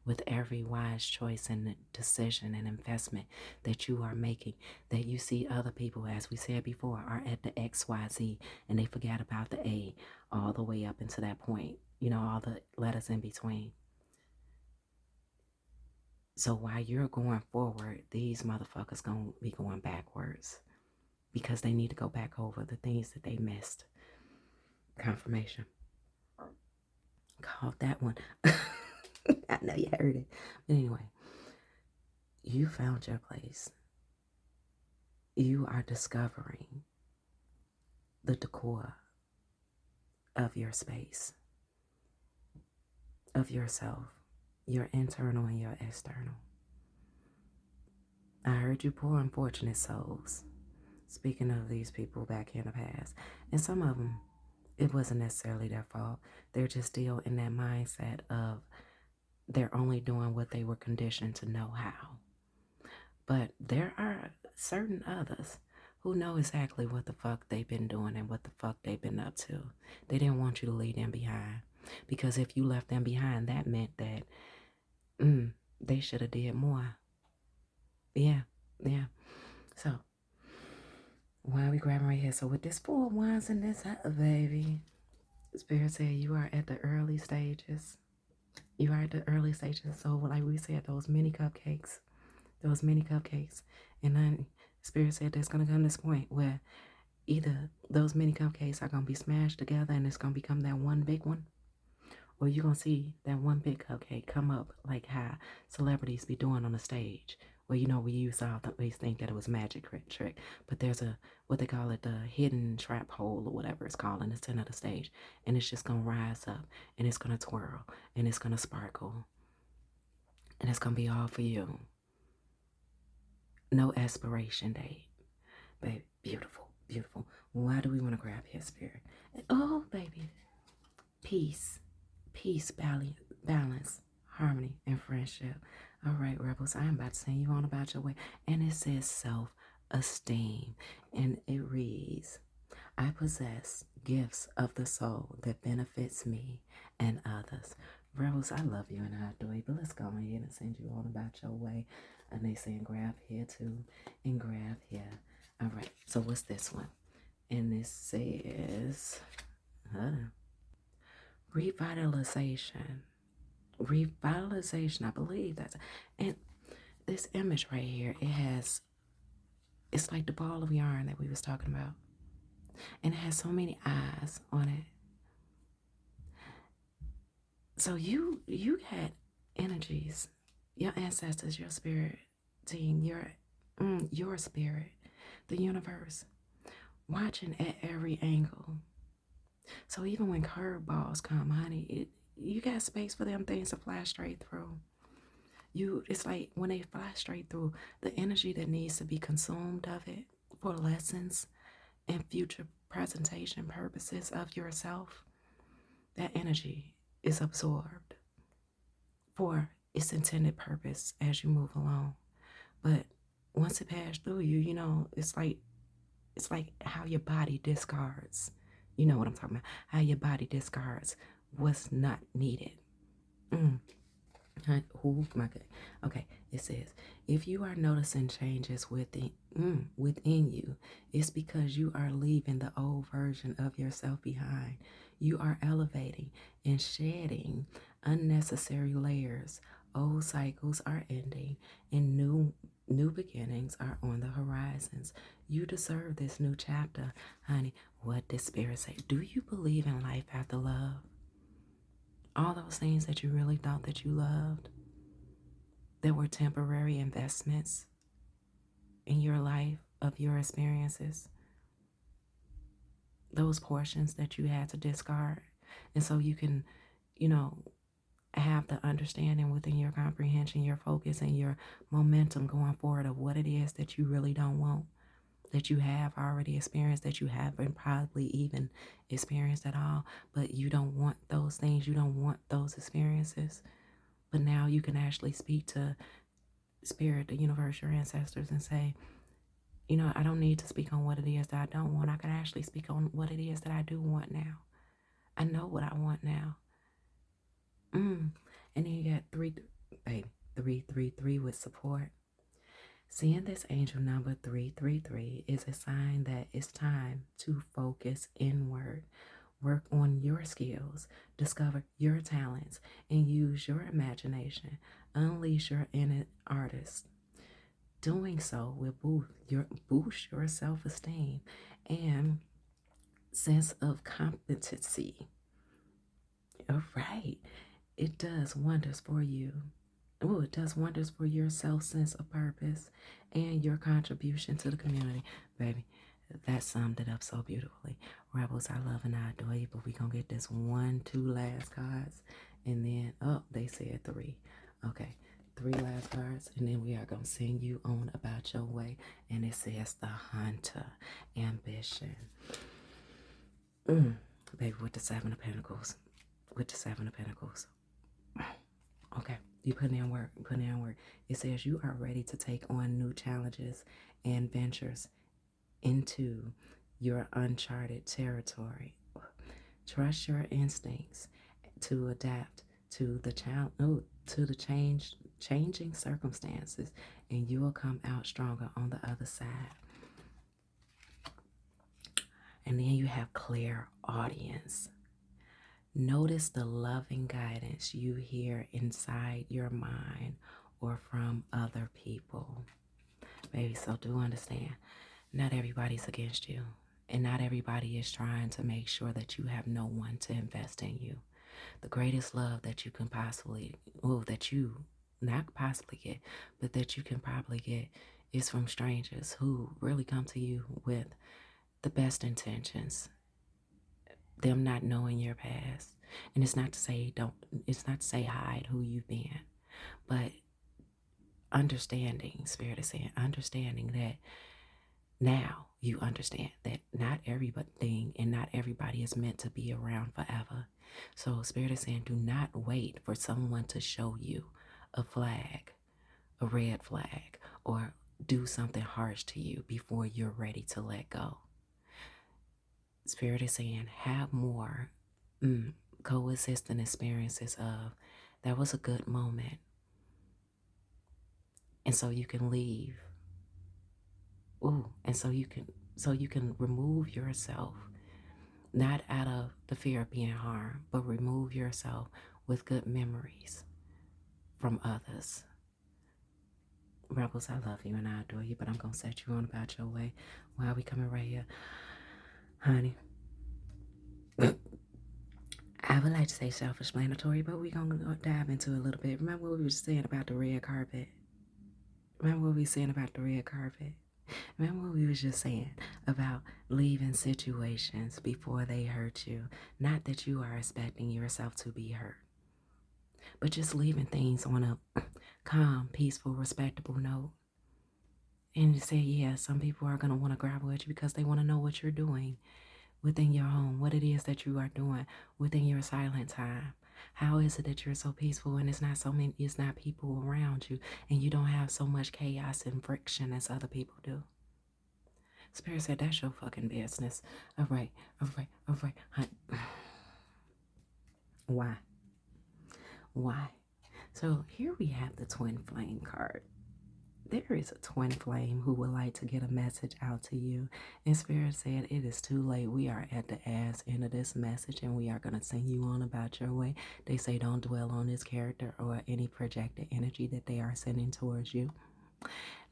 with every wise choice and decision and investment that you are making, that you see other people, as we said before, are at the XYZ and they forgot about the A all the way up into that point, all the letters in between. So while you're going forward, these motherfuckers gonna be going backwards because they need to go back over the things that they missed. Confirmation. Called that one. I know you heard it. But anyway, you found your place. You are discovering the decor of your space, of yourself, your internal and your external. I heard you poor unfortunate souls. Speaking of these people back in the past, and some of them, it wasn't necessarily their fault. They're just still in that mindset of they're only doing what they were conditioned to know how. But there are certain others who know exactly what the fuck they've been doing and what the fuck they've been up to. They didn't want you to leave them behind. Because if you left them behind, that meant that they should have did more. Yeah, yeah. So, why are we grabbing right here? So with this 4 of Wands and this baby, Spirit said you are at the early stages. You are at the early stages. So like we said, those mini cupcakes. And then Spirit said there's going to come this point where either those mini cupcakes are going to be smashed together and it's going to become that one big one, or you're going to see that one big cupcake come up like how celebrities be doing on the stage. Well, we used to always think that it was a magic trick, but there's what they call it, the hidden trap hole or whatever it's called in the center of the stage, and it's just going to rise up, and it's going to twirl, and it's going to sparkle, and it's going to be all for you. No expiration date. Baby, beautiful, beautiful. Why do we want to grab his Spirit? Oh, baby. Peace, balance, harmony, and friendship. All right, rebels, I am about to send you on about your way. And it says self-esteem. And it reads, I possess gifts of the soul that benefits me and others. Rebels, I love you and I adore you, but let's go ahead and send you on about your way. And they saying grab here too and grab here. All right, so what's this one? And it says revitalization. I believe that's, and this image right here, it's like the ball of yarn that we was talking about, and it has so many eyes on it. So you got energies, your ancestors, your spirit team, your spirit, the universe watching at every angle. So even when curveballs come, honey, you got space for them things to fly straight through. It's like when they fly straight through, the energy that needs to be consumed of it for lessons and future presentation purposes of yourself, that energy is absorbed for its intended purpose as you move along. But once it passes through you, it's like how your body discards. You know what I'm talking about? How your body discards what's not needed. Oh my God. Okay, it says, if you are noticing changes within you, it's because you are leaving the old version of yourself behind. You are elevating and shedding unnecessary layers. Old cycles are ending and new beginnings are on the horizons. You deserve this new chapter, honey. What did Spirit say? Do you believe in life after love? All those things that you really thought that you loved, that were temporary investments in your life of your experiences, those portions that you had to discard. And so you can, have the understanding within your comprehension, your focus, and your momentum going forward of what it is that you really don't want, that you have already experienced, that you haven't probably even experienced at all, but you don't want those things, you don't want those experiences. But now you can actually speak to Spirit, the universe, your ancestors, and say, I don't need to speak on what it is that I don't want. I can actually speak on what it is that I do want now. I know what I want now. And then you got 333 with support. Seeing this angel number 333 is a sign that it's time to focus inward, work on your skills, discover your talents, and use your imagination. Unleash your inner artist. Doing so will boost your self-esteem and sense of competency. All right. It does wonders for you. Oh, it does wonders for your sense of purpose and your contribution to the community. Baby, that summed it up so beautifully. Rebels, I love and I adore you, but we're going to get this 1, 2 last cards. And then, they said 3. Okay, 3 last cards. And then we are going to send you on about your way. And it says the Hunter, ambition. Baby, with the 7 of Pentacles. Okay, you put in work. It says you are ready to take on new challenges and ventures into your uncharted territory. Trust your instincts to adapt to the changing circumstances, and you will come out stronger on the other side. And then you have clear audience. Notice the loving guidance you hear inside your mind or from other people. Baby, so do understand, not everybody's against you. And not everybody is trying to make sure that you have no one to invest in you. The greatest love that you can possibly, that you not possibly get, but that you can probably get is from strangers who really come to you with the best intentions, them not knowing your past. And it's not to say hide who you've been, but understanding, Spirit is saying, understanding that now you understand that not everything and not everybody is meant to be around forever. So Spirit is saying, do not wait for someone to show you a flag, a red flag, or do something harsh to you before you're ready to let go. Spirit is saying, have more coexisting experiences of, that was a good moment. And so you can leave. And so you can remove yourself, not out of the fear of being harmed, but remove yourself with good memories from others. Rebels, I love you and I adore you, but I'm going to set you on about your way. Why are we coming right here? Honey, I would like to say self-explanatory, but we're going to dive into a little bit. Remember what we were saying about the red carpet? Remember what we were saying about the red carpet? Remember what we was just saying about leaving situations before they hurt you? Not that you are expecting yourself to be hurt, but just leaving things on a calm, peaceful, respectable note. And to say, yeah, some people are going to want to grapple at you because they want to know what you're doing within your home, what it is that you are doing within your silent time. How is it that you're so peaceful and it's not people around you, and you don't have so much chaos and friction as other people do? Spirit said, that's your fucking business. All right. Why? So here we have the twin flame card. There is a twin flame who would like to get a message out to you. And Spirit said, it is too late. We are at the ass end of this message, and we are going to send you on about your way. They say don't dwell on this character or any projected energy that they are sending towards you.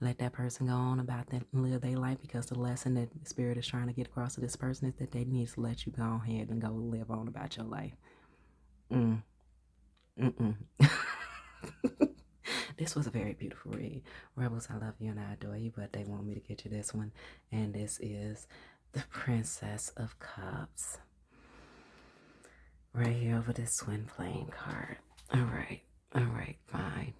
Let that person go on about that and live their life, because the lesson that the Spirit is trying to get across to this person is that they need to let you go ahead and go live on about your life. This was a very beautiful read. Rebels, I love you and I adore you, but they want me to get you this one. And this is the Princess of Cups. Right here over this twin flame card. All right, fine.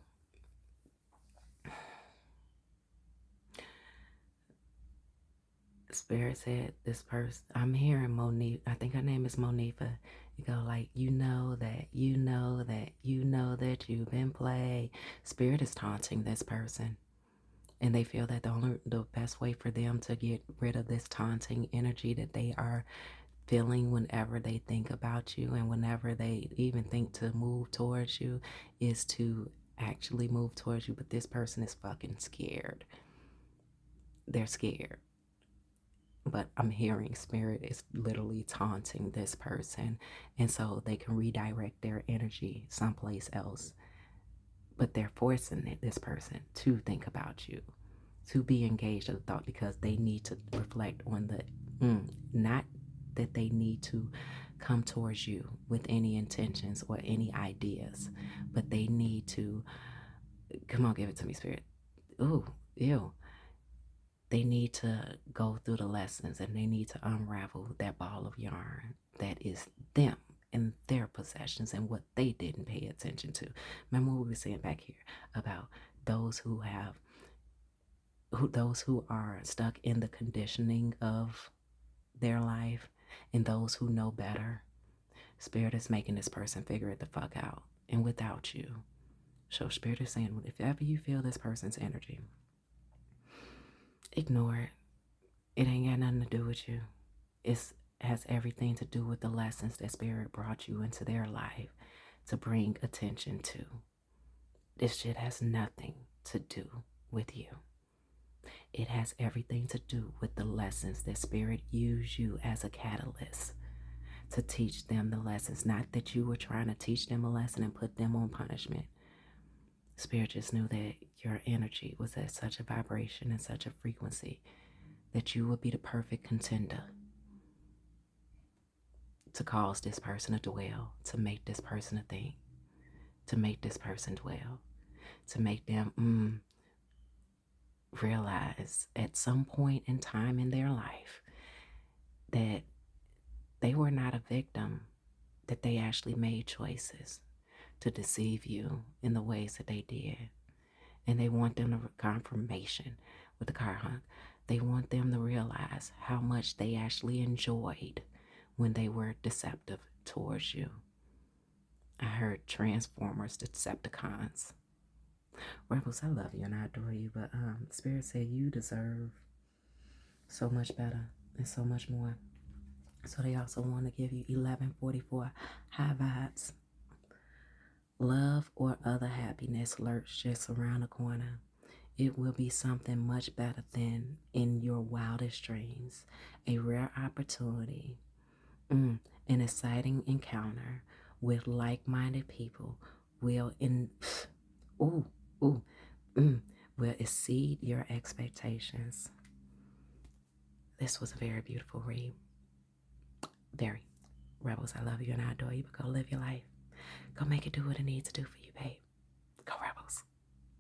Spirit said this person, I'm hearing Monique, I think her name is Monifa. You go like, you know that you've been played. Spirit is taunting this person. And they feel that the best way for them to get rid of this taunting energy that they are feeling whenever they think about you and whenever they even think to move towards you is to actually move towards you. But this person is fucking scared. They're scared. But I'm hearing Spirit is literally taunting this person, and so they can redirect their energy someplace else. But they're forcing this person to think about you, to be engaged in the thought, because they need to reflect on not that they need to come towards you with any intentions or any ideas, but they need to, come on, give it to me, Spirit. Ooh, ew. They need to go through the lessons, and they need to unravel that ball of yarn that is them and their possessions and what they didn't pay attention to. Remember what we were saying back here about those who are stuck in the conditioning of their life, and those who know better. Spirit is making this person figure it the fuck out, and without you. So Spirit is saying, if ever you feel this person's energy, ignore it. It ain't got nothing to do with you. It has everything to do with the lessons that Spirit brought you into their life to bring attention to. This shit has nothing to do with you. It has everything to do with the lessons that Spirit used you as a catalyst to teach them the lessons. Not that you were trying to teach them a lesson and put them on punishment. Spirit just knew that your energy was at such a vibration and such a frequency that you would be the perfect contender to cause this person to dwell, to make this person a thing, to make this person dwell, to make them realize at some point in time in their life that they were not a victim, that they actually made choices to deceive you in the ways that they did. And they want them to confirmation with the car hunk. They want them to realize how much they actually enjoyed when they were deceptive towards you. I heard Transformers, Decepticons. Rebels, I love you and I adore you, but Spirit said you deserve so much better and so much more. So they also want to give you 1144 high vibes. Love or other happiness lurks just around the corner. It will be something much better than in your wildest dreams. A rare opportunity, an exciting encounter with like-minded people will will exceed your expectations. This was a very beautiful read. Very. Rebels, I love you and I adore you, but go live your life. Go make it do what it needs to do for you, babe.